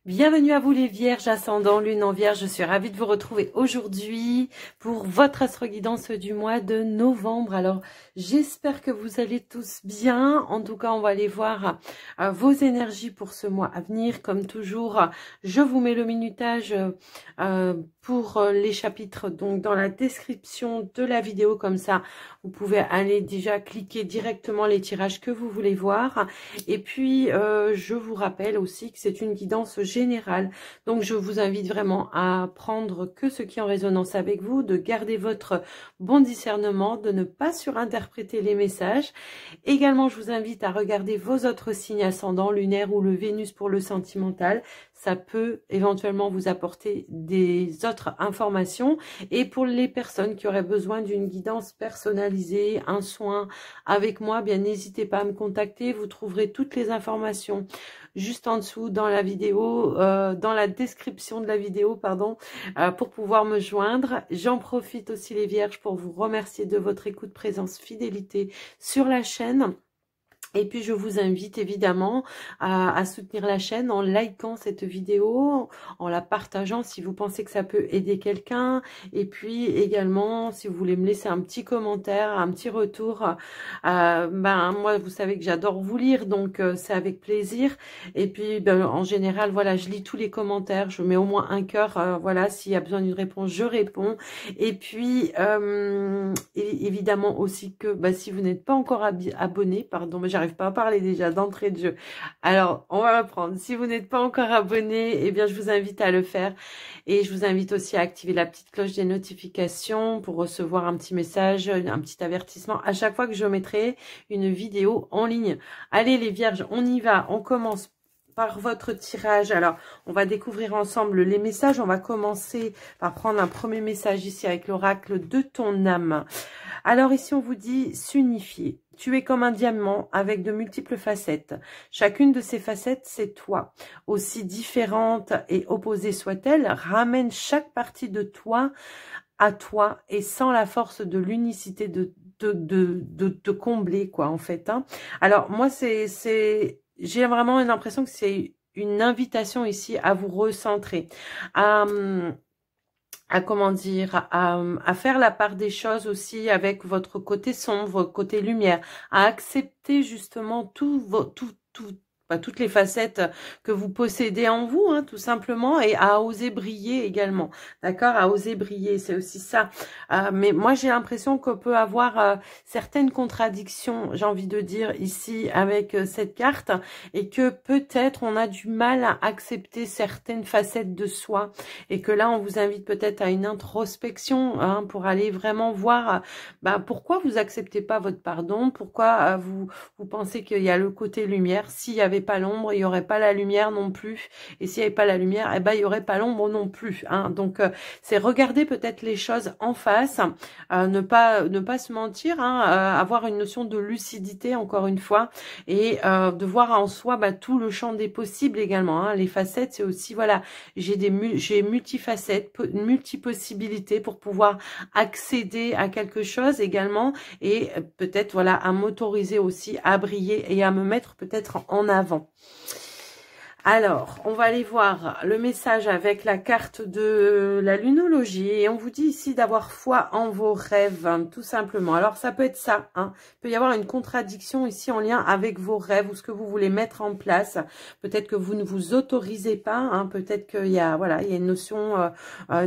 Bienvenue à vous les vierges, ascendant, lune en vierge. Je suis ravie de vous retrouver aujourd'hui pour votre astro-guidance du mois de novembre. Alors, j'espère que vous allez tous bien. En tout cas, on va aller voir vos énergies pour ce mois à venir. Comme toujours, je vous mets le minutage pour les chapitres donc dans la description de la vidéo. Comme ça, vous pouvez aller déjà cliquer directement les tirages que vous voulez voir. Et puis, je vous rappelle aussi que c'est une guidance générale. Donc, je vous invite vraiment à prendre que ce qui est en résonance avec vous, de garder votre bon discernement, de ne pas surinterpréter les messages. Également, je vous invite à regarder vos autres signes ascendants, lunaire ou le Vénus pour le sentimental. Ça peut éventuellement vous apporter des autres informations. Et pour les personnes qui auraient besoin d'une guidance personnalisée, un soin avec moi, bien n'hésitez pas à me contacter. Vous trouverez toutes les informations juste en dessous dans la vidéo, dans la description de la vidéo, pardon, pour pouvoir me joindre. J'en profite aussi les vierges pour vous remercier de votre écoute, présence, fidélité sur la chaîne. Et puis, je vous invite évidemment à soutenir la chaîne en likant cette vidéo, en la partageant si vous pensez que ça peut aider quelqu'un. Et puis également, si vous voulez me laisser un petit commentaire, un petit retour, moi, vous savez que j'adore vous lire, donc c'est avec plaisir. Et puis, en général, voilà, je lis tous les commentaires, je mets au moins un cœur, voilà, s'il y a besoin d'une réponse, je réponds. Et puis, évidemment aussi que si vous n'êtes pas encore abonné, pardon, mais j'arrive pas à parler déjà d'entrée de jeu. Alors, on va reprendre. Si vous n'êtes pas encore abonné, eh bien, je vous invite à le faire. Et je vous invite aussi à activer la petite cloche des notifications pour recevoir un petit message, un petit avertissement à chaque fois que je mettrai une vidéo en ligne. Allez, les vierges, on y va. On commence par votre tirage. Alors, on va découvrir ensemble les messages. On va commencer par prendre un premier message ici avec l'oracle de ton âme. Alors ici, on vous dit s'unifier. Tu es comme un diamant avec de multiples facettes. Chacune de ces facettes, c'est toi. Aussi différente et opposée soit-elle, ramène chaque partie de toi à toi et sans la force de l'unicité de te combler, quoi, en fait. Hein. Alors, moi, j'ai vraiment l'impression que c'est une invitation ici à vous recentrer, comment dire, à faire la part des choses aussi avec votre côté sombre, votre côté lumière, à accepter justement toutes les facettes que vous possédez en vous, hein, tout simplement, et à oser briller également, d'accord, à oser briller, c'est aussi ça. Mais moi, j'ai l'impression qu'on peut avoir certaines contradictions, j'ai envie de dire, ici, avec cette carte, et que peut-être on a du mal à accepter certaines facettes de soi, et que là, on vous invite peut-être à une introspection, hein, pour aller vraiment voir pourquoi vous acceptez pas votre pardon, pourquoi vous pensez qu'il y a le côté lumière. S'il y avait pas l'ombre, il y aurait pas la lumière non plus, et s'il y avait pas la lumière, il y aurait pas l'ombre non plus, hein. Donc c'est regarder peut-être les choses en face, ne pas se mentir, hein, avoir une notion de lucidité encore une fois, et de voir en soi tout le champ des possibles également, hein. Les facettes, c'est aussi, voilà, j'ai multifacettes, multipossibilités pour pouvoir accéder à quelque chose également, et peut-être, voilà, à m'autoriser aussi à briller et à me mettre peut-être en avant. Alors, on va aller voir le message avec la carte de la lunologie, et on vous dit ici d'avoir foi en vos rêves, hein, tout simplement. Alors, ça peut être ça, hein. Il peut y avoir une contradiction ici en lien avec vos rêves ou ce que vous voulez mettre en place. Peut-être que vous ne vous autorisez pas, hein. Peut-être qu'il y a, voilà, il y a une notion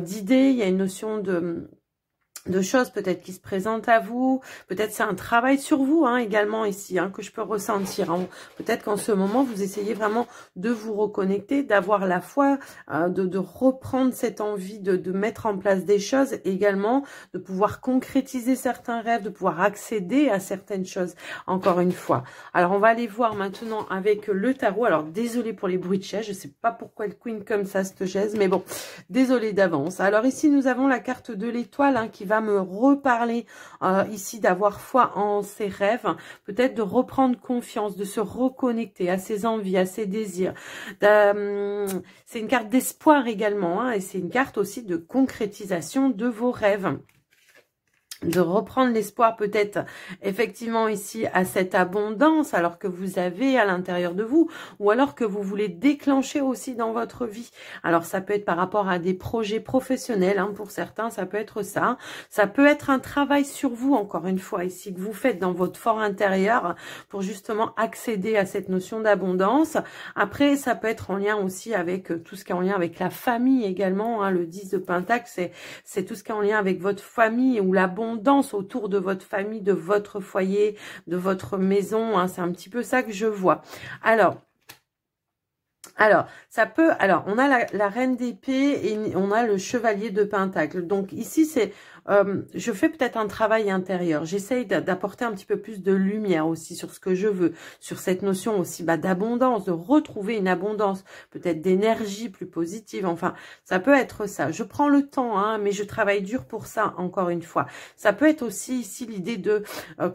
d'idée, il y a une notion de choses peut-être qui se présentent à vous, peut-être c'est un travail sur vous, hein, également ici, hein, que je peux ressentir, hein. Peut-être qu'en ce moment vous essayez vraiment de vous reconnecter, d'avoir la foi, de reprendre cette envie de mettre en place des choses, également de pouvoir concrétiser certains rêves, de pouvoir accéder à certaines choses, encore une fois. Alors on va aller voir maintenant avec le tarot. Alors désolé pour les bruits de chaise, je sais pas pourquoi elle queen comme ça cette chaise, mais bon, désolé d'avance. Alors ici nous avons la carte de l'étoile, hein, qui va me reparler ici d'avoir foi en ses rêves, peut-être de reprendre confiance, de se reconnecter à ses envies, à ses désirs. C'est une carte d'espoir également, hein, et c'est une carte aussi de concrétisation de vos rêves. de reprendre l'espoir peut-être effectivement ici à cette abondance alors que vous avez à l'intérieur de vous, ou alors que vous voulez déclencher aussi dans votre vie. Alors ça peut être par rapport à des projets professionnels, hein, pour certains ça peut être ça. Ça peut être un travail sur vous, encore une fois ici, que vous faites dans votre fort intérieur pour justement accéder à cette notion d'abondance. Après ça peut être en lien aussi avec tout ce qui est en lien avec la famille également, hein. Le 10 de Pentacle, c'est tout ce qui est en lien avec votre famille ou l'abondance autour de votre famille, de votre foyer, de votre maison, hein. C'est un petit peu ça que je vois. Alors, ça peut... Alors, on a la reine d'épée et on a le chevalier de Pentacle. Donc, ici, c'est... je fais peut-être un travail intérieur. J'essaye d'apporter un petit peu plus de lumière aussi sur ce que je veux, sur cette notion aussi d'abondance, de retrouver une abondance, peut-être d'énergie plus positive. Enfin, ça peut être ça. Je prends le temps, hein, mais je travaille dur pour ça, encore une fois. Ça peut être aussi ici l'idée de,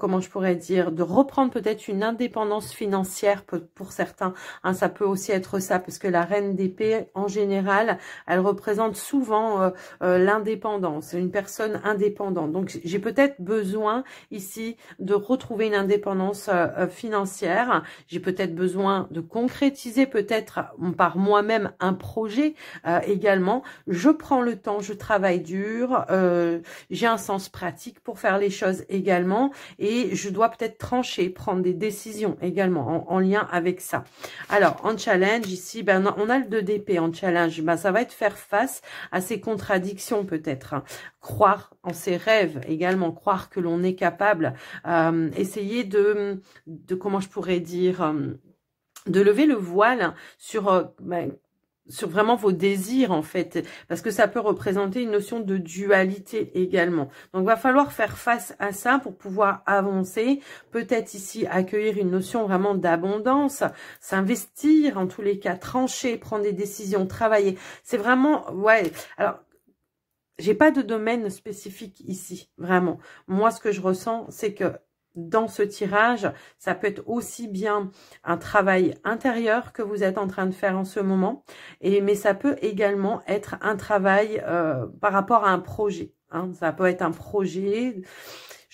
comment je pourrais dire, de reprendre peut-être une indépendance financière pour certains. Hein, ça peut aussi être ça, parce que la reine d'épée, en général, elle représente souvent l'indépendance, une personne indépendante. Donc, j'ai peut-être besoin ici de retrouver une indépendance financière. J'ai peut-être besoin de concrétiser peut-être par moi-même un projet également. Je prends le temps, je travaille dur, j'ai un sens pratique pour faire les choses également et je dois peut-être trancher, prendre des décisions également en lien avec ça. Alors, en challenge, ici, ben, on a le 2 d'épée en challenge. Ben, ça va être faire face à ces contradictions peut-être. Hein. Croire en ses rêves également, croire que l'on est capable, essayer de comment je pourrais dire, de lever le voile sur sur vraiment vos désirs en fait, parce que ça peut représenter une notion de dualité également. Donc il va falloir faire face à ça pour pouvoir avancer, peut-être ici accueillir une notion vraiment d'abondance, s'investir en tous les cas, trancher, prendre des décisions, travailler. C'est vraiment, ouais, alors j'ai pas de domaine spécifique ici, vraiment. Moi ce que je ressens c'est que dans ce tirage, ça peut être aussi bien un travail intérieur que vous êtes en train de faire en ce moment, mais ça peut également être un travail par rapport à un projet. Hein. Ça peut être un projet.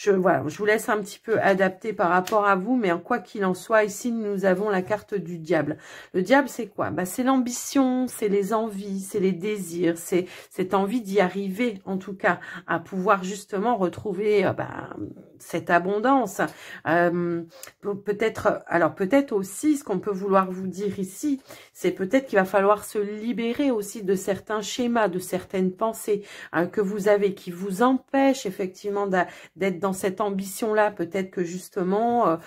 Voilà, je vous laisse un petit peu adapter par rapport à vous, mais en quoi qu'il en soit, ici, nous avons la carte du diable. Le diable, c'est quoi? Bah, c'est l'ambition, c'est les envies, c'est les désirs, c'est cette envie d'y arriver, en tout cas, à pouvoir justement retrouver cette abondance. Peut-être aussi, ce qu'on peut vouloir vous dire ici, c'est peut-être qu'il va falloir se libérer aussi de certains schémas, de certaines pensées que vous avez, qui vous empêchent effectivement d'être dans cette ambition-là, peut-être que justement,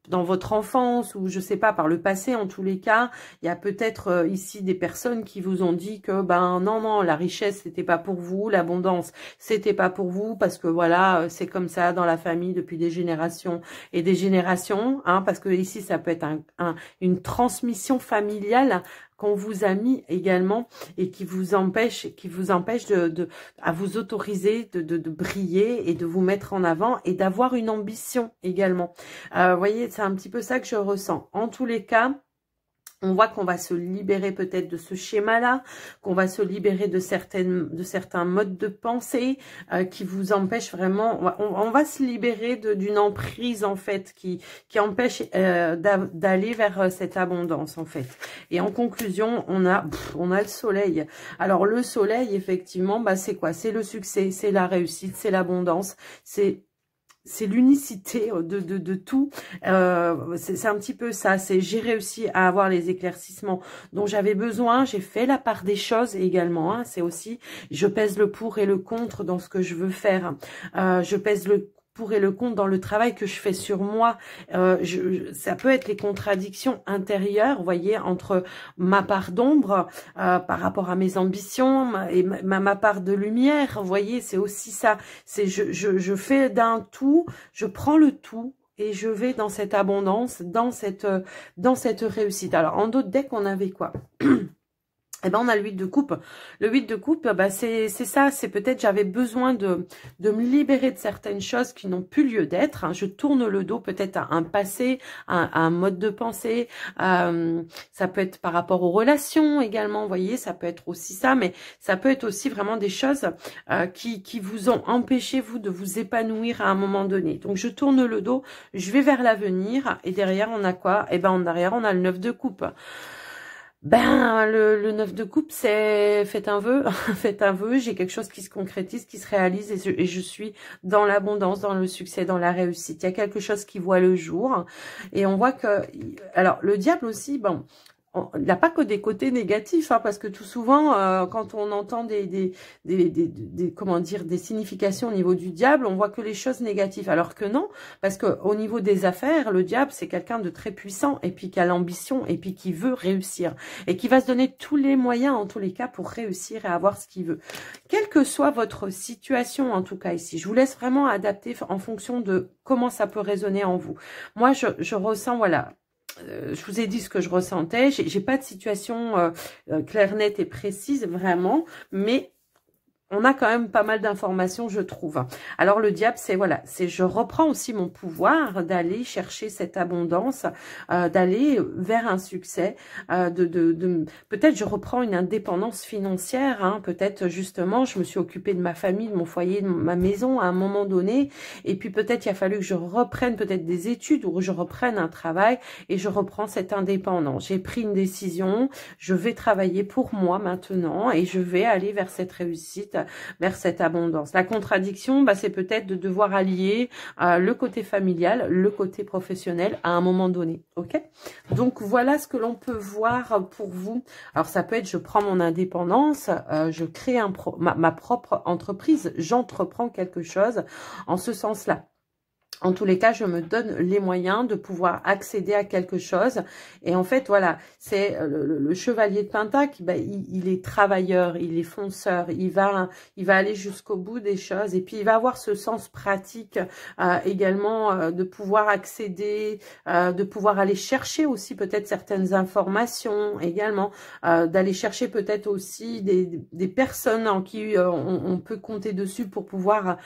dans votre enfance ou je sais pas, par le passé en tous les cas, il y a peut-être ici des personnes qui vous ont dit que non, la richesse c'était pas pour vous, l'abondance c'était pas pour vous parce que voilà, c'est comme ça dans la famille depuis des générations et des générations, hein, parce que ici ça peut être une transmission familiale qu'on vous a mis également et qui vous empêche à vous autoriser de briller et de vous mettre en avant et d'avoir une ambition également. Vous voyez, c'est un petit peu ça que je ressens. En tous les cas, on voit qu'on va se libérer peut-être de ce schéma-là, qu'on va se libérer de certains modes de pensée qui vous empêchent vraiment. On va se libérer d'une emprise en fait qui empêche d'aller vers cette abondance en fait. Et en conclusion, on a le soleil. Alors le soleil, effectivement, c'est quoi? C'est le succès, c'est la réussite, c'est l'abondance, c'est l'unicité de tout. C'est un petit peu ça. C'est j'ai réussi à avoir les éclaircissements dont j'avais besoin. J'ai fait la part des choses également. Hein. C'est aussi, je pèse le pour et le contre dans ce que je veux faire. Je pèse le pour et le contre dans le travail que je fais sur moi. Ça peut être les contradictions intérieures, vous voyez, entre ma part d'ombre par rapport à mes ambitions et ma part de lumière, vous voyez, c'est aussi ça. C'est je fais d'un tout, je prends le tout et je vais dans cette abondance, dans cette réussite. Alors, en d'autres decks, on avait quoi? Eh ben, on a le 8 de coupe. Le 8 de coupe, bah, c'est ça. C'est peut-être j'avais besoin de me libérer de certaines choses qui n'ont plus lieu d'être. Hein. Je tourne le dos peut-être à un passé, à un mode de pensée. Ça peut être par rapport aux relations également. Vous voyez, ça peut être aussi ça. Mais ça peut être aussi vraiment des choses qui vous ont empêché, vous, de vous épanouir à un moment donné. Donc, je tourne le dos. Je vais vers l'avenir. Et derrière, on a quoi? Eh ben, derrière, on a le 9 de coupe. Ben, le 9 de coupe, c'est faites un vœu, faites un vœu, j'ai quelque chose qui se concrétise, qui se réalise et je suis dans l'abondance, dans le succès, dans la réussite. Il y a quelque chose qui voit le jour et on voit que, alors le diable aussi, bon, il n'a pas que des côtés négatifs, hein, parce que tout souvent, quand on entend comment dire, des significations au niveau du diable, on voit que les choses négatives. Alors que non, parce que au niveau des affaires, le diable, c'est quelqu'un de très puissant, et puis qui a l'ambition, et puis qui veut réussir, et qui va se donner tous les moyens, en tous les cas, pour réussir et avoir ce qu'il veut. Quelle que soit votre situation, en tout cas ici, je vous laisse vraiment adapter en fonction de comment ça peut résonner en vous. Moi, je ressens, voilà, je vous ai dit ce que je ressentais. J'ai pas de situation claire, nette et précise vraiment, mais on a quand même pas mal d'informations, je trouve. Alors, le diable, c'est voilà, c'est je reprends aussi mon pouvoir d'aller chercher cette abondance, d'aller vers un succès, peut-être je reprends une indépendance financière, hein, peut-être justement, je me suis occupée de ma famille, de mon foyer, de ma maison à un moment donné, et puis peut-être il a fallu que je reprenne peut-être des études ou je reprenne un travail et je reprends cette indépendance. J'ai pris une décision, je vais travailler pour moi maintenant et je vais aller vers cette réussite, vers cette abondance. La contradiction, bah, c'est peut-être de devoir allier le côté familial, le côté professionnel à un moment donné. Ok? Donc, voilà ce que l'on peut voir pour vous. Alors, ça peut être, je prends mon indépendance, je crée ma propre entreprise, j'entreprends quelque chose en ce sens-là. En tous les cas, je me donne les moyens de pouvoir accéder à quelque chose. Et en fait, voilà, c'est le chevalier de Pentacle, bah, il est travailleur, il est fonceur, il va aller jusqu'au bout des choses. Et puis, il va avoir ce sens pratique également de pouvoir accéder, de pouvoir aller chercher aussi peut-être certaines informations également, d'aller chercher peut-être aussi des personnes en qui on peut compter dessus pour pouvoir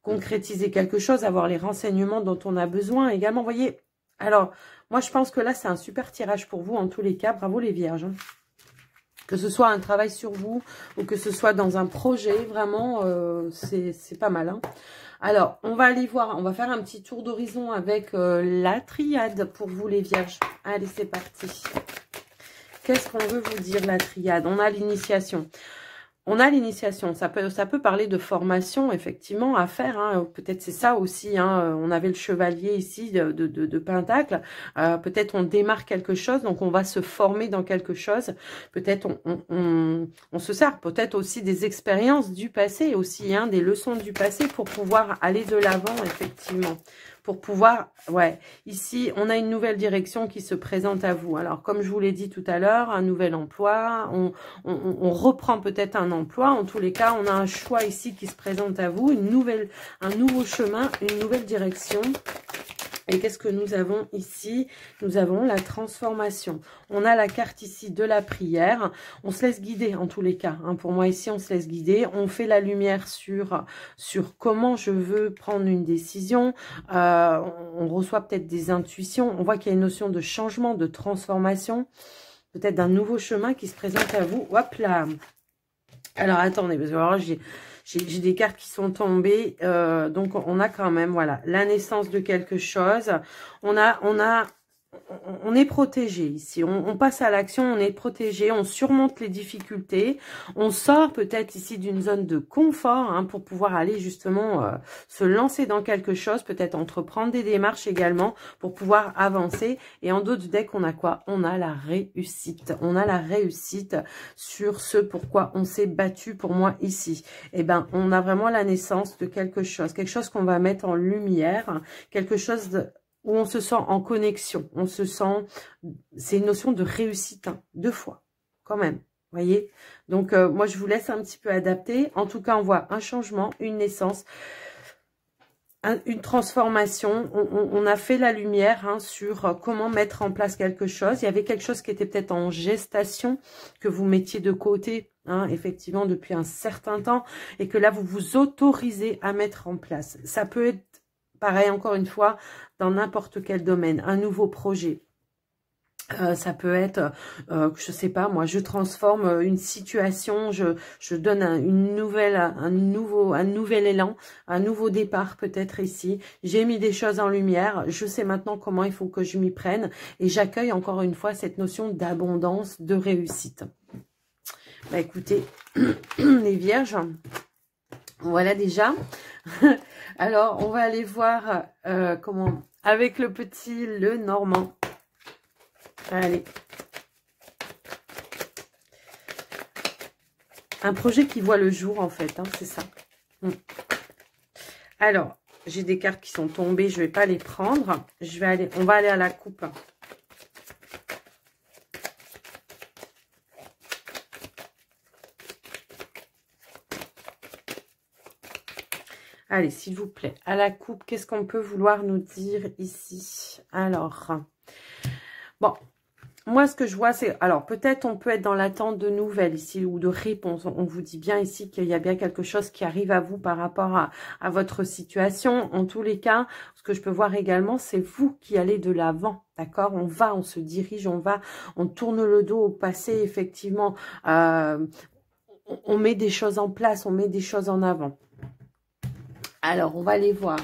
concrétiser quelque chose, avoir les renseignements dont on a besoin également. Vous voyez, alors, moi, je pense que là, c'est un super tirage pour vous en tous les cas. Bravo les vierges. Que ce soit un travail sur vous ou que ce soit dans un projet, vraiment, c'est pas mal. Hein. Alors, on va aller voir, on va faire un petit tour d'horizon avec la triade pour vous les vierges. Allez, c'est parti. Qu'est-ce qu'on veut vous dire, la triade? On a l'initiation. On a l'initiation, ça peut parler de formation, effectivement, à faire. Hein. Peut-être c'est ça aussi. Hein. On avait le chevalier ici de Pentacle. Peut-être on démarre quelque chose, donc on va se former dans quelque chose. Peut-être on se sert peut-être aussi des expériences du passé, aussi hein, des leçons du passé pour pouvoir aller de l'avant, effectivement. Pour pouvoir, ouais, ici, on a une nouvelle direction qui se présente à vous. Alors, comme je vous l'ai dit tout à l'heure, un nouvel emploi, on reprend peut-être un emploi. En tous les cas, on a un choix ici qui se présente à vous, un nouveau chemin, une nouvelle direction. Et qu'est-ce que nous avons ici? Nous avons la transformation. On a la carte ici de la prière. On se laisse guider en tous les cas. Hein. Pour moi ici, on se laisse guider. On fait la lumière sur comment je veux prendre une décision. On reçoit peut-être des intuitions. On voit qu'il y a une notion de changement, de transformation. Peut-être d'un nouveau chemin qui se présente à vous. Hop là. Alors attendez, parce que alors j'ai des cartes qui sont tombées, donc on a quand même, voilà, la naissance de quelque chose. On est protégé ici, on passe à l'action, on est protégé, on surmonte les difficultés, on sort peut-être ici d'une zone de confort hein, pour pouvoir aller justement se lancer dans quelque chose, peut-être entreprendre des démarches également pour pouvoir avancer. Et en d'autres decks, on a quoi? On a la réussite, on a la réussite sur ce pourquoi on s'est battu pour moi ici. Eh ben, on a vraiment la naissance de quelque chose qu'on va mettre en lumière, quelque chose où on se sent en connexion, on se sent, c'est une notion de réussite, hein, 2 fois, quand même, voyez. Donc, moi, je vous laisse un petit peu adapter. En tout cas, on voit un changement, une naissance. une transformation, on a fait la lumière hein, sur comment mettre en place quelque chose. Il y avait quelque chose qui était peut-être en gestation, que vous mettiez de côté, hein, effectivement, depuis un certain temps, et que là, vous vous autorisez à mettre en place. Ça peut être, pareil, encore une fois, dans n'importe quel domaine, un nouveau projet. Ça peut être, je sais pas, moi, je transforme une situation, je donne un nouvel élan, un nouveau départ peut-être ici. J'ai mis des choses en lumière, je sais maintenant comment il faut que je m'y prenne et j'accueille encore une fois cette notion d'abondance, de réussite. Bah écoutez, les vierges, voilà déjà. Alors, on va aller voir comment, avec le petit Lenormand. Allez. Un projet qui voit le jour, en fait, hein, c'est ça. Alors, j'ai des cartes qui sont tombées, je ne vais pas les prendre. On va aller à la coupe. Allez, s'il vous plaît, à la coupe, qu'est-ce qu'on peut vouloir nous dire ici? Alors, bon, moi, ce que je vois, c'est... Alors, peut-être on peut être dans l'attente de nouvelles ici ou de réponses. On vous dit bien ici qu'il y a bien quelque chose qui arrive à vous par rapport à votre situation. En tous les cas, ce que je peux voir également, c'est vous qui allez de l'avant, d'accord? On se dirige, on tourne le dos au passé, effectivement. On met des choses en place, on met des choses en avant. Alors, on va aller voir.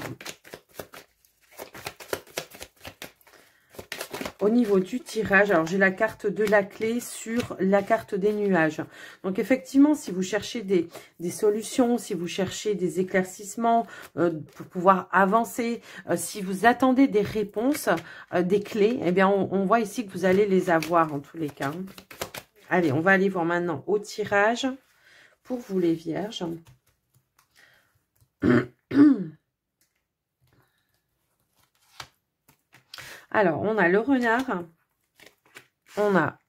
Au niveau du tirage, alors j'ai la carte de la clé sur la carte des nuages. Donc effectivement, si vous cherchez des solutions, si vous cherchez des éclaircissements pour pouvoir avancer, si vous attendez des réponses, des clés, eh bien on voit ici que vous allez les avoir en tous les cas. Allez, on va aller voir maintenant au tirage pour vous les vierges. Alors, on a le renard, on a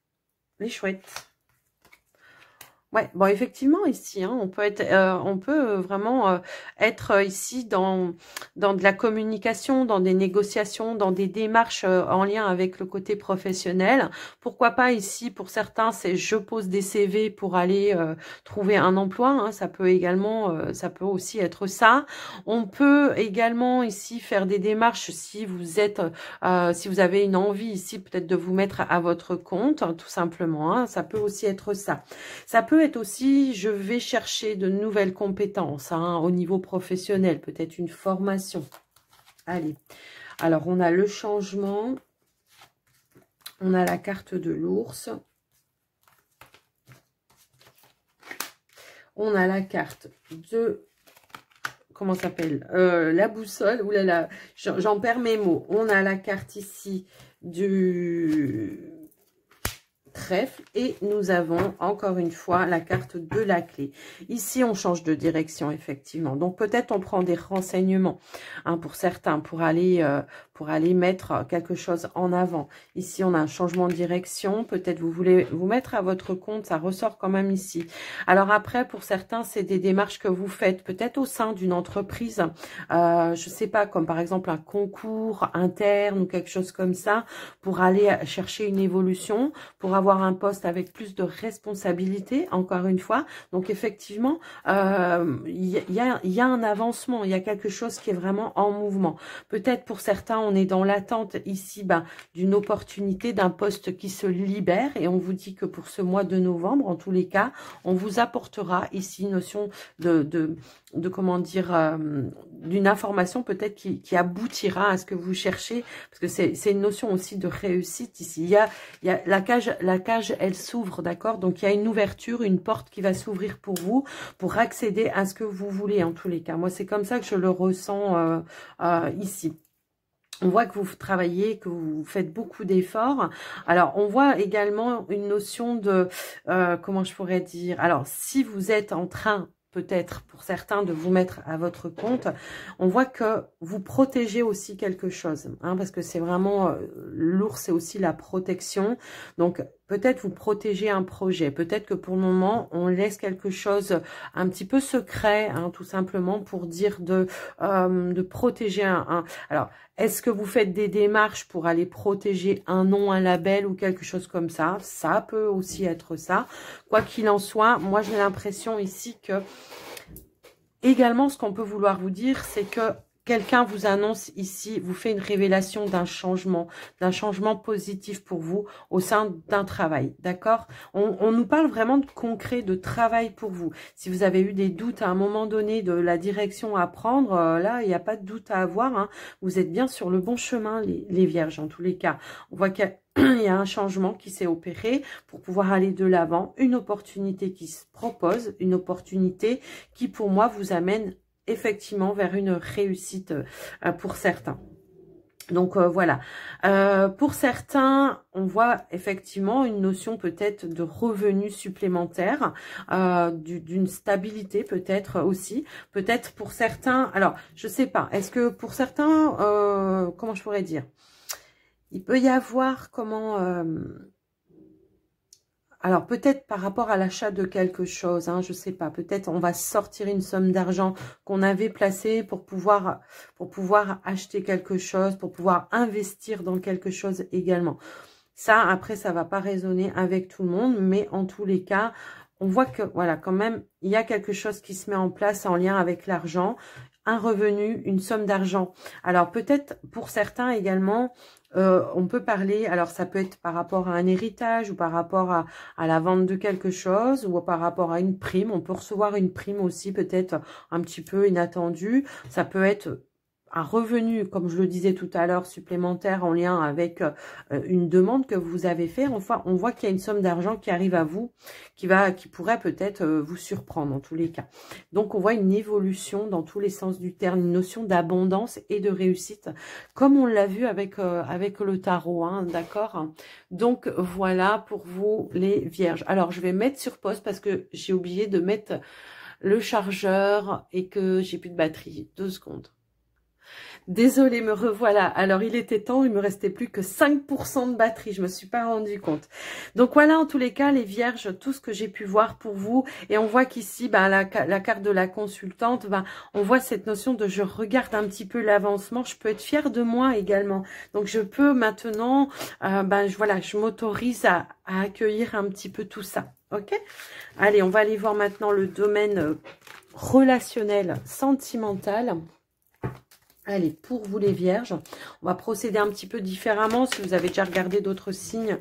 les chouettes. Ouais, bon, effectivement, ici, hein, on peut vraiment être ici dans de la communication, dans des négociations, dans des démarches en lien avec le côté professionnel. Pourquoi pas ici, pour certains, c'est je pose des CV pour aller trouver un emploi. Hein, ça peut aussi être ça. On peut également ici faire des démarches si vous avez une envie ici peut-être de vous mettre à votre compte, hein, tout simplement. Hein, ça peut aussi être ça. Ça peut être aussi, je vais chercher de nouvelles compétences hein, au niveau professionnel, peut-être une formation. Allez, alors on a le changement, on a la carte de l'ours, on a la carte de, comment ça s'appelle, la boussole, oulala, j'en perds mes mots. On a la carte ici du trèfle et nous avons encore une fois la carte de la clé. Ici on change de direction effectivement, donc peut-être on prend des renseignements hein, pour certains pour aller mettre quelque chose en avant. Ici on a un changement de direction, peut-être vous voulez vous mettre à votre compte, ça ressort quand même ici. Alors après pour certains c'est des démarches que vous faites peut-être au sein d'une entreprise, je sais pas, comme par exemple un concours interne ou quelque chose comme ça, pour aller chercher une évolution, pour avoir un poste avec plus de responsabilité, encore une fois. Donc effectivement, il y a un avancement, il y a quelque chose qui est vraiment en mouvement. Peut-être pour certains, on est dans l'attente ici d'une opportunité, d'un poste qui se libère et on vous dit que pour ce mois de novembre, en tous les cas, on vous apportera ici une notion de comment dire, d'une information peut-être qui aboutira à ce que vous cherchez, parce que c'est une notion aussi de réussite ici. Il y a la cage, elle s'ouvre, d'accord? Donc il y a une ouverture, une porte qui va s'ouvrir pour vous, pour accéder à ce que vous voulez en tous les cas. Moi, c'est comme ça que je le ressens ici. On voit que vous travaillez, que vous faites beaucoup d'efforts. Alors, on voit également une notion de, comment je pourrais dire, alors, si vous êtes en train, peut-être pour certains, de vous mettre à votre compte, on voit que vous protégez aussi quelque chose, hein, parce que c'est vraiment, l'ours, c'est aussi la protection. Donc, peut-être vous protéger un projet. Peut-être que pour le moment, on laisse quelque chose un petit peu secret, hein, tout simplement pour dire de protéger Alors, est-ce que vous faites des démarches pour aller protéger un nom, un label ou quelque chose comme ça? Ça peut aussi être ça. Quoi qu'il en soit, moi j'ai l'impression ici que également ce qu'on peut vouloir vous dire, c'est que quelqu'un vous annonce ici, vous fait une révélation d'un changement positif pour vous au sein d'un travail, d'accord? On nous parle vraiment de concret, de travail pour vous. Si vous avez eu des doutes à un moment donné de la direction à prendre, là, il n'y a pas de doute à avoir, hein. Vous êtes bien sur le bon chemin, les vierges, en tous les cas. On voit qu'il y a un changement qui s'est opéré pour pouvoir aller de l'avant, une opportunité qui se propose, une opportunité qui, pour moi, vous amène effectivement vers une réussite pour certains. Donc voilà, pour certains, on voit effectivement une notion peut-être de revenus supplémentaires, d'une stabilité peut-être aussi. Peut-être pour certains, alors je sais pas, est-ce que pour certains, comment je pourrais dire, il peut y avoir comment... alors, peut-être par rapport à l'achat de quelque chose, hein, je sais pas, peut-être on va sortir une somme d'argent qu'on avait placée pour pouvoir acheter quelque chose, pour pouvoir investir dans quelque chose également. Ça, après, ça va pas résonner avec tout le monde, mais en tous les cas, on voit que, voilà, quand même, il y a quelque chose qui se met en place en lien avec l'argent, un revenu, une somme d'argent. Alors, peut-être pour certains également... on peut parler, alors ça peut être par rapport à un héritage ou par rapport à la vente de quelque chose ou par rapport à une prime. On peut recevoir une prime aussi peut-être un petit peu inattendue. Ça peut être un revenu, comme je le disais tout à l'heure, supplémentaire en lien avec une demande que vous avez fait. Enfin, on voit qu'il y a une somme d'argent qui arrive à vous, qui pourrait peut-être vous surprendre en tous les cas. Donc, on voit une évolution dans tous les sens du terme, une notion d'abondance et de réussite, comme on l'a vu avec le tarot, hein, d'accord? Donc, voilà pour vous les vierges. Alors, je vais mettre sur pause parce que j'ai oublié de mettre le chargeur et que j'ai plus de batterie. 2 secondes. Désolée, me revoilà. Alors, il était temps, il me restait plus que 5% de batterie. Je me suis pas rendu compte. Donc, voilà, en tous les cas, les vierges, tout ce que j'ai pu voir pour vous. Et on voit qu'ici, la carte de la consultante, on voit cette notion de je regarde un petit peu l'avancement. Je peux être fière de moi également. Donc, je peux maintenant, voilà, je m'autorise à accueillir un petit peu tout ça. Ok? Allez, on va aller voir maintenant le domaine relationnel, sentimental. Allez, pour vous les vierges, on va procéder un petit peu différemment. Si vous avez déjà regardé d'autres signes,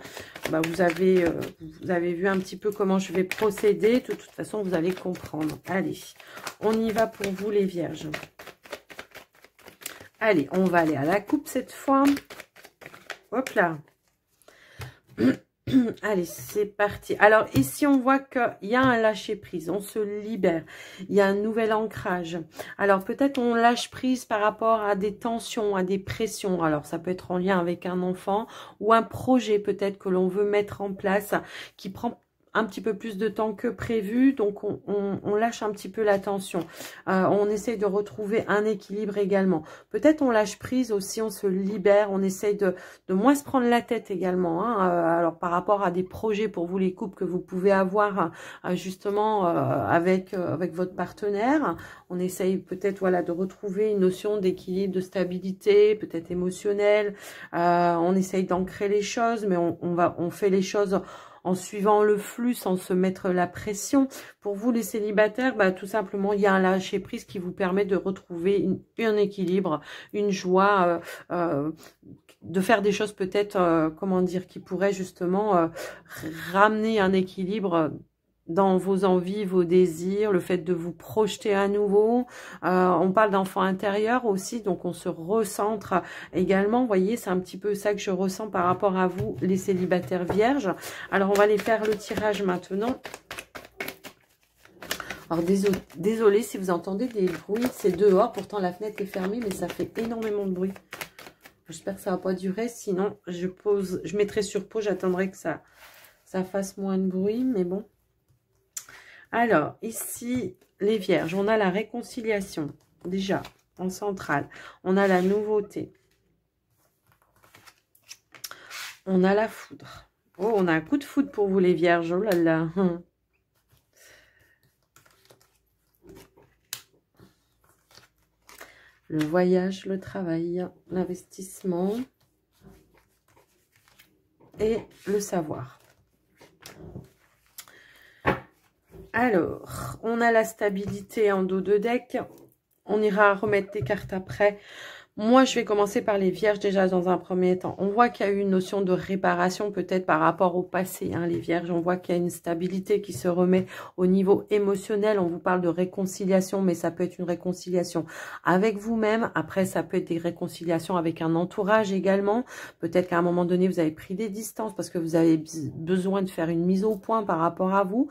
vous avez vu un petit peu comment je vais procéder. De toute façon, vous allez comprendre. Allez, on y va pour vous les vierges. Allez, on va aller à la coupe cette fois. Hop là. Allez, c'est parti. Alors, ici, on voit qu'il y a un lâcher-prise. On se libère. Il y a un nouvel ancrage. Alors, peut-être on lâche prise par rapport à des tensions, à des pressions. Alors, ça peut être en lien avec un enfant ou un projet peut-être que l'on veut mettre en place qui prend un petit peu plus de temps que prévu, donc on lâche un petit peu la tension. On essaye de retrouver un équilibre également. Peut-être on lâche prise aussi, on se libère, on essaye de moins se prendre la tête également. Hein. Alors par rapport à des projets pour vous les couples que vous pouvez avoir justement avec votre partenaire, on essaye peut-être voilà de retrouver une notion d'équilibre, de stabilité, peut-être émotionnelle. On essaye d'ancrer les choses, mais on fait les choses en suivant le flux sans se mettre la pression. Pour vous les célibataires, tout simplement il y a un lâcher prise qui vous permet de retrouver un équilibre, une joie, de faire des choses peut-être, comment dire, qui pourraient justement ramener un équilibre dans vos envies, vos désirs, le fait de vous projeter à nouveau. On parle d'enfant intérieur aussi, donc on se recentre également. Vous voyez, c'est un petit peu ça que je ressens par rapport à vous, les célibataires vierges. Alors, on va aller faire le tirage maintenant. Alors, désolé si vous entendez des bruits, c'est dehors. Pourtant, la fenêtre est fermée, mais ça fait énormément de bruit. J'espère que ça ne va pas durer, sinon je mettrai sur pause, j'attendrai que ça fasse moins de bruit, mais bon. Alors, ici, les vierges, on a la réconciliation, déjà, en centrale. On a la nouveauté. On a la foudre. Oh, on a un coup de foudre pour vous les vierges. Oh là là. Le voyage, le travail, l'investissement et le savoir. Alors, on a la stabilité en dos de deck. On ira remettre des cartes après. Moi, je vais commencer par les vierges déjà dans un premier temps. On voit qu'il y a eu une notion de réparation peut-être par rapport au passé, hein, les vierges. On voit qu'il y a une stabilité qui se remet au niveau émotionnel. On vous parle de réconciliation, mais ça peut être une réconciliation avec vous-même. Après, ça peut être des réconciliations avec un entourage également. Peut-être qu'à un moment donné, vous avez pris des distances parce que vous avez besoin de faire une mise au point par rapport à vous.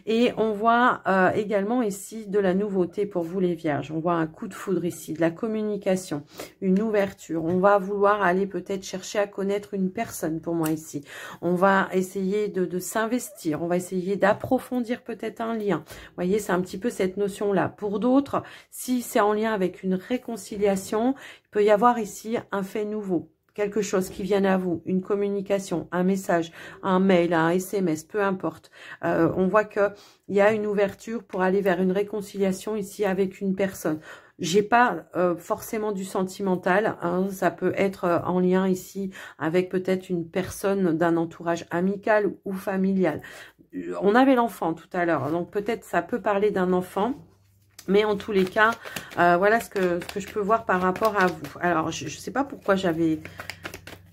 Et on voit également ici de la nouveauté pour vous les vierges. On voit un coup de foudre ici, de la communication. Une ouverture, on va vouloir aller peut-être chercher à connaître une personne pour moi ici, on va essayer de s'investir, on va essayer d'approfondir peut-être un lien, vous voyez, c'est un petit peu cette notion là. Pour d'autres, si c'est en lien avec une réconciliation, il peut y avoir ici un fait nouveau, quelque chose qui vienne à vous, une communication, un message, un mail, un SMS, peu importe. On voit qu'il y a une ouverture pour aller vers une réconciliation ici avec une personne. J'ai pas forcément du sentimental, hein, ça peut être en lien ici avec peut-être une personne d'un entourage amical ou familial. On avait l'enfant tout à l'heure, donc peut-être ça peut parler d'un enfant. Mais en tous les cas, voilà ce que je peux voir par rapport à vous. Alors, je ne sais pas pourquoi j'avais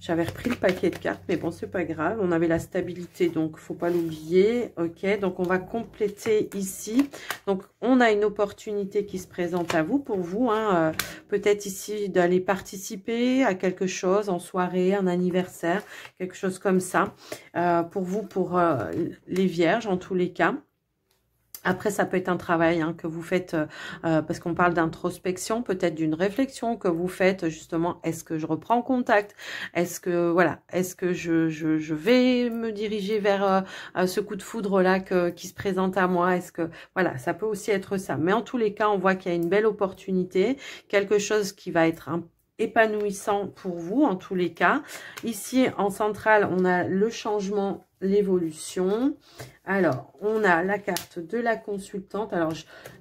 repris le paquet de cartes, mais bon, c'est pas grave. On avait la stabilité, donc faut pas l'oublier. Ok, donc on va compléter ici. Donc, on a une opportunité qui se présente à vous, pour vous. Hein, peut-être ici d'aller participer à quelque chose, en soirée, un anniversaire, quelque chose comme ça. Pour vous, pour les vierges, en tous les cas. Après, ça peut être un travail hein, que vous faites, parce qu'on parle d'introspection, peut-être d'une réflexion que vous faites justement. Est-ce que je reprends contact? Est-ce que voilà, est-ce que je vais me diriger vers ce coup de foudre là qui se présente à moi? Est-ce que voilà, ça peut aussi être ça. Mais en tous les cas, on voit qu'il y a une belle opportunité, quelque chose qui va être épanouissant pour vous en tous les cas. Ici en centrale, on a le changement, l'évolution. Alors, on a la carte de la consultante. Alors,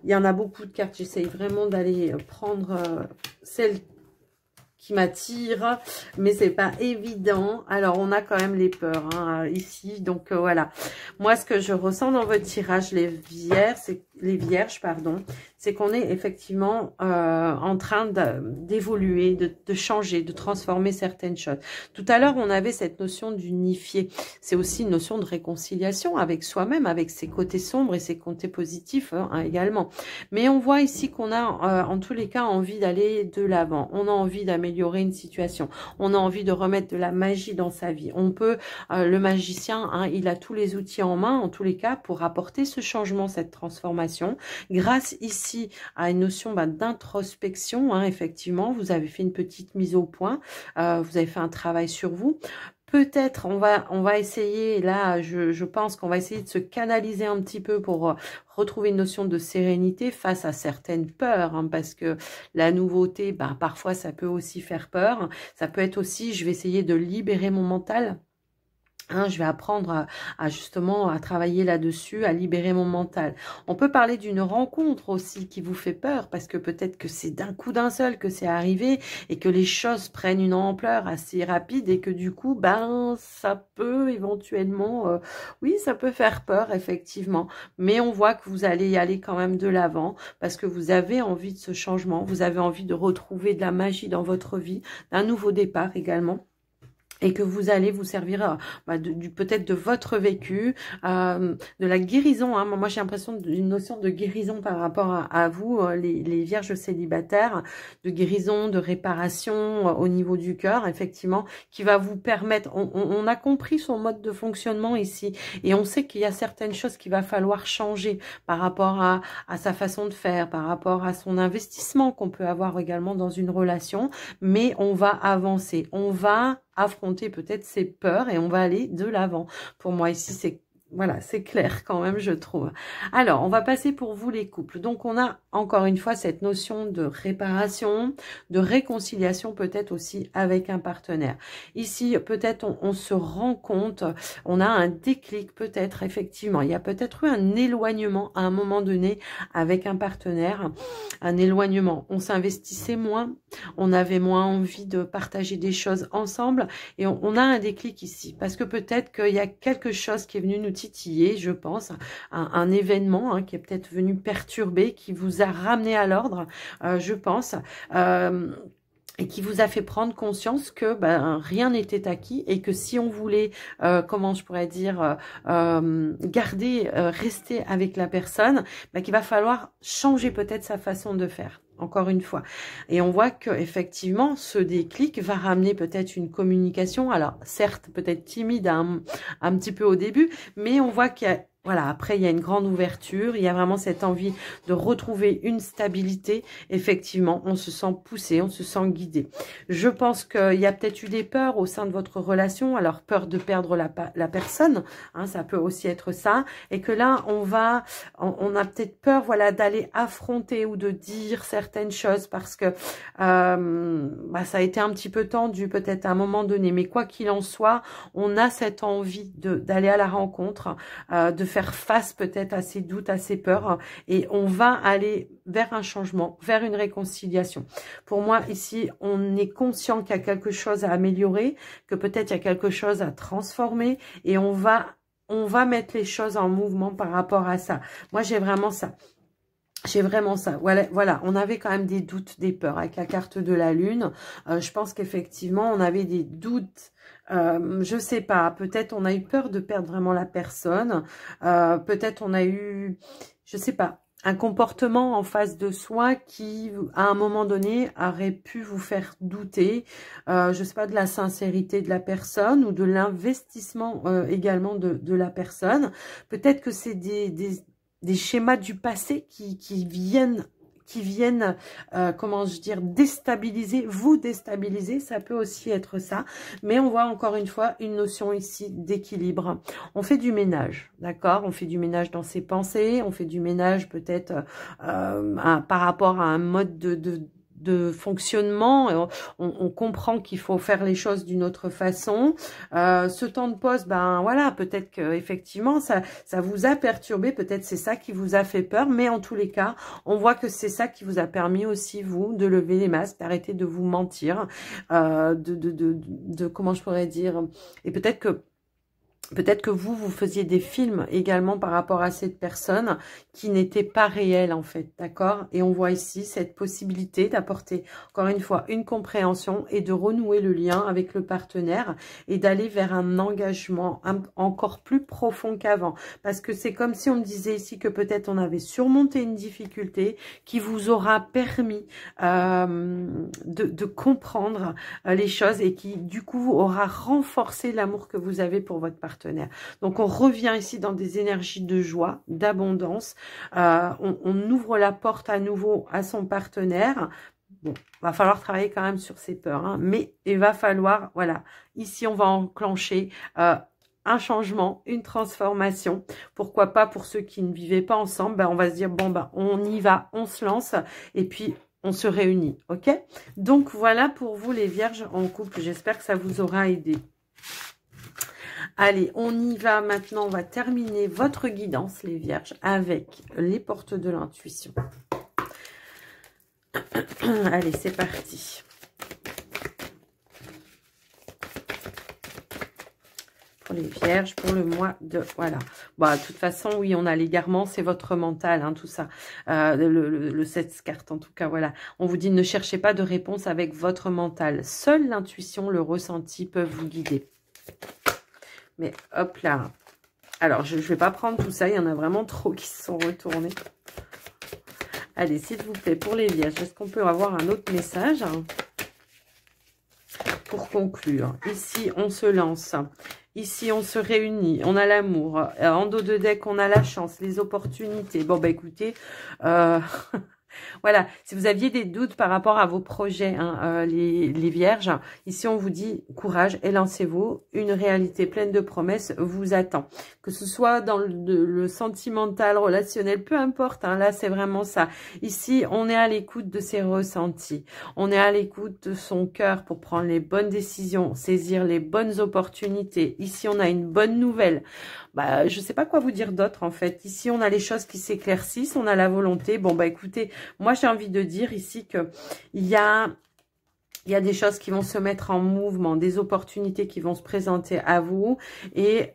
il y en a beaucoup de cartes. J'essaye vraiment d'aller prendre celle qui m'attire, mais c'est pas évident. Alors, on a quand même les peurs hein, ici. Donc, voilà. Moi, ce que je ressens dans votre tirage, les vierges, pardon, c'est qu'on est effectivement en train d'évoluer, de changer, de transformer certaines choses. Tout à l'heure, on avait cette notion d'unifier. C'est aussi une notion de réconciliation avec soi-même, avec ses côtés sombres et ses côtés positifs hein, également. Mais on voit ici qu'on a en tous les cas envie d'aller de l'avant. On a envie d'améliorer une situation. On a envie de remettre de la magie dans sa vie. On peut, le magicien, hein, il a tous les outils en main, en tous les cas, pour apporter ce changement, cette transformation. Grâce ici à une notion d'introspection, hein, effectivement, vous avez fait une petite mise au point, vous avez fait un travail sur vous. Peut-être on va essayer, là je pense qu'on va essayer de se canaliser un petit peu pour retrouver une notion de sérénité face à certaines peurs, hein, parce que la nouveauté, ben, parfois ça peut aussi faire peur. Ça peut être aussi, je vais essayer de libérer mon mental. Hein, je vais apprendre justement à travailler là-dessus, à libérer mon mental. On peut parler d'une rencontre aussi qui vous fait peur parce que peut-être que c'est d'un coup d'un seul que c'est arrivé et que les choses prennent une ampleur assez rapide et que du coup, ben, ça peut éventuellement, oui, ça peut faire peur effectivement. Mais on voit que vous allez y aller quand même de l'avant parce que vous avez envie de ce changement, vous avez envie de retrouver de la magie dans votre vie, d'un nouveau départ également. Et que vous allez vous servir peut-être de votre vécu, de la guérison. Hein. Moi, j'ai l'impression d'une notion de guérison par rapport à vous, les vierges célibataires, de guérison, de réparation au niveau du cœur, effectivement, qui va vous permettre... On a compris son mode de fonctionnement ici. Et on sait qu'il y a certaines choses qu'il va falloir changer par rapport à sa façon de faire, par rapport à son investissement qu'on peut avoir également dans une relation. Mais on va avancer, on va affronter peut-être ses peurs et on va aller de l'avant. Pour moi ici, c'est Voilà, c'est clair quand même, je trouve. Alors, on va passer pour vous les couples. Donc, on a encore une fois cette notion de réparation, de réconciliation peut-être aussi avec un partenaire. Ici, peut-être on se rend compte, on a un déclic peut-être, effectivement. Il y a peut-être eu un éloignement à un moment donné avec un partenaire, un éloignement. On s'investissait moins, on avait moins envie de partager des choses ensemble et on a un déclic ici parce que peut-être qu'il y a quelque chose qui est venu nous titiller, je pense, un événement qui est peut-être venu perturber, qui vous a ramené à l'ordre, je pense, et qui vous a fait prendre conscience que rien n'était acquis et que si on voulait, comment je pourrais dire, garder, rester avec la personne, qu'il va falloir changer peut-être sa façon de faire. Encore une fois. Et on voit que effectivement, ce déclic va ramener peut-être une communication. Alors, certes, peut-être timide un petit peu au début, mais on voit qu'il y a, voilà, après, il y a une grande ouverture. Il y a vraiment cette envie de retrouver une stabilité. Effectivement, on se sent poussé, on se sent guidé. Je pense qu'il y a peut-être eu des peurs au sein de votre relation. Alors, peur de perdre la personne, ça peut aussi être ça. Et que là, on a peut-être peur, voilà, d'aller affronter ou de dire certaines choses parce que ça a été un petit peu tendu peut-être à un moment donné. Mais quoi qu'il en soit, on a cette envie d'aller à la rencontre, de faire face peut-être à ses doutes, à ses peurs, et on va aller vers un changement, vers une réconciliation. Pour moi, ici, on est conscient qu'il y a quelque chose à améliorer, que peut-être il y a quelque chose à transformer, et on va mettre les choses en mouvement par rapport à ça. Moi, j'ai vraiment ça. J'ai vraiment ça. Voilà, on avait quand même des doutes, des peurs avec la carte de la lune. Je pense qu'effectivement, on avait des doutes. Je sais pas, peut-être on a eu peur de perdre vraiment la personne. Peut-être on a eu, je sais pas, un comportement en face de soi qui, à un moment donné, aurait pu vous faire douter, je sais pas, de la sincérité de la personne ou de l'investissement également de la personne. Peut-être que c'est des schémas du passé qui viennent, comment je dire, vous déstabiliser, ça peut aussi être ça, mais on voit encore une fois une notion ici d'équilibre. On fait du ménage, d'accord? On fait du ménage dans ses pensées, on fait du ménage peut-être par rapport à un mode de fonctionnement, on comprend qu'il faut faire les choses d'une autre façon. Ce temps de pause, voilà, peut-être que effectivement ça vous a perturbé, peut-être c'est ça qui vous a fait peur, mais en tous les cas, on voit que c'est ça qui vous a permis aussi, vous, de lever les masques, d'arrêter de vous mentir, comment je pourrais dire, et peut-être que vous faisiez des films également par rapport à cette personne qui n'était pas réelle en fait, d'accord? Et on voit ici cette possibilité d'apporter encore une fois une compréhension et de renouer le lien avec le partenaire et d'aller vers un engagement encore plus profond qu'avant. Parce que c'est comme si on me disait ici que peut-être on avait surmonté une difficulté qui vous aura permis de comprendre les choses et qui du coup aura renforcé l'amour que vous avez pour votre partenaire. Donc on revient ici dans des énergies de joie, d'abondance, on ouvre la porte à nouveau à son partenaire. Bon, va falloir travailler quand même sur ses peurs, mais il va falloir, voilà, ici on va enclencher un changement, une transformation. Pourquoi pas pour ceux qui ne vivaient pas ensemble, on va se dire, bon, on y va, on se lance, et puis on se réunit, ok? Donc voilà pour vous les vierges en couple, j'espère que ça vous aura aidé. Allez, on y va maintenant, on va terminer votre guidance, les vierges, avec les portes de l'intuition. Allez, c'est parti. Pour les vierges, pour le mois de... Voilà. Bon, de toute façon, oui, on a l'égarement, c'est votre mental, tout ça. Le 7 cartes, en tout cas, voilà. On vous dit, ne cherchez pas de réponse avec votre mental. Seule l'intuition, le ressenti peuvent vous guider. Mais hop là. Alors, je ne vais pas prendre tout ça. Il y en a vraiment trop qui se sont retournés. Allez, s'il vous plaît, pour les vierges, est-ce qu'on peut avoir un autre message pour conclure? Ici, on se lance. Ici, on se réunit. On a l'amour. En dos de deck, on a la chance, les opportunités. Bon, écoutez, Voilà, si vous aviez des doutes par rapport à vos projets, hein, les vierges, ici on vous dit courage et lancez-vous. Une réalité pleine de promesses vous attend. Que ce soit dans le sentimental, relationnel, peu importe, hein, là c'est vraiment ça. Ici, on est à l'écoute de ses ressentis. On est à l'écoute de son cœur pour prendre les bonnes décisions, saisir les bonnes opportunités. Ici, on a une bonne nouvelle. Bah, je sais pas quoi vous dire d'autre en fait. Ici, on a les choses qui s'éclaircissent, on a la volonté. Bon, bah écoutez, moi j'ai envie de dire ici que il y a des choses qui vont se mettre en mouvement, des opportunités qui vont se présenter à vous et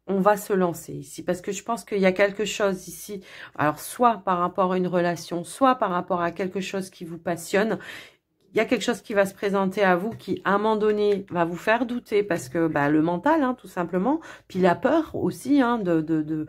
on va se lancer ici parce que je pense qu'il y a quelque chose ici, alors soit par rapport à une relation, soit par rapport à quelque chose qui vous passionne. Il y a quelque chose qui va se présenter à vous qui, à un moment donné, va vous faire douter parce que bah, le mental, hein, tout simplement, puis la peur aussi hein, de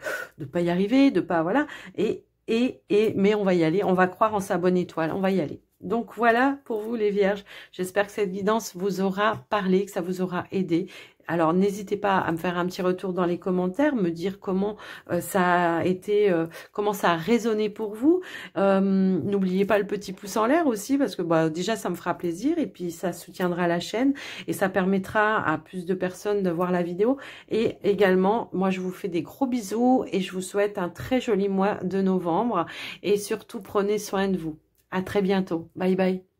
pas y arriver, de pas, voilà. Mais on va y aller, on va croire en sa bonne étoile, on va y aller. Donc voilà pour vous les vierges, j'espère que cette guidance vous aura parlé, que ça vous aura aidé. Alors n'hésitez pas à me faire un petit retour dans les commentaires, me dire comment ça a été, comment ça a résonné pour vous. N'oubliez pas le petit pouce en l'air aussi parce que bah, déjà ça me fera plaisir et puis ça soutiendra la chaîne et ça permettra à plus de personnes de voir la vidéo. Et également, moi je vous fais des gros bisous et je vous souhaite un très joli mois de novembre et surtout prenez soin de vous. À très bientôt. Bye bye.